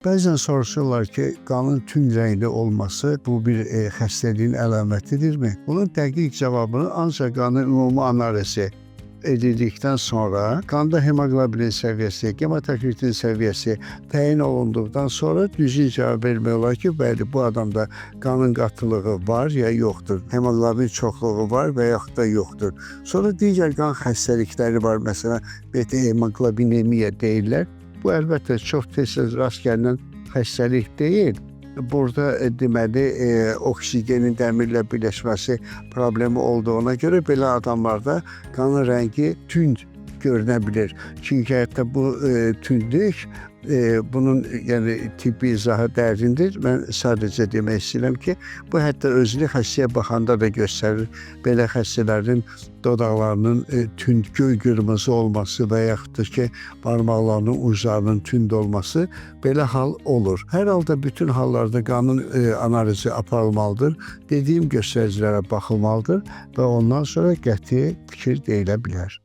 Bəzən soruşurlar ki, qanın tünd rəngli olması bu bir xəstəliyin əlamətidirmi? Bunun dəqiq cavabını ancaq qanın ümumi analizi edildikdən sonra, qanda hemoqlobinin səviyyəsi, gemotokritin səviyyəsi təyin olunduqdan sonra düzgün cavab vermək olar ki, bəli, bu adamda qanın qatılığı var ya yoxdur, hemoqlobin çoxluğu var və yaxud da yoxdur. Sonra digər qan xəstəlikləri var, məsələn, beta hemoqlobinemiya deyirlər. Bu əlbəttə çox tez-tez rast gəlinən xəstəlik deyil. Burada deməli oksigenin dəmirlə birləşməsi problemi olduğuna görə belə adamlarda qanın rəngi tünd görünə bilir. Çünki hətta bu tündlük bunun yəni tibbi izahı dərindir. Mən sadəcə demək istəyirəm ki, bu hətta özünü xəstəyə baxanda da göstərir. Belə xəstələrin dodaqlarının tünd göy qırmızı olması və yaxud da ki, barmaqlarının uclarının tünd olması belə hal olur. Hər halda bütün hallarda qanın analizi aparılmalıdır. Dediyim göstəricilərə baxılmalıdır və ondan sonra qəti fikir deyilə bilər.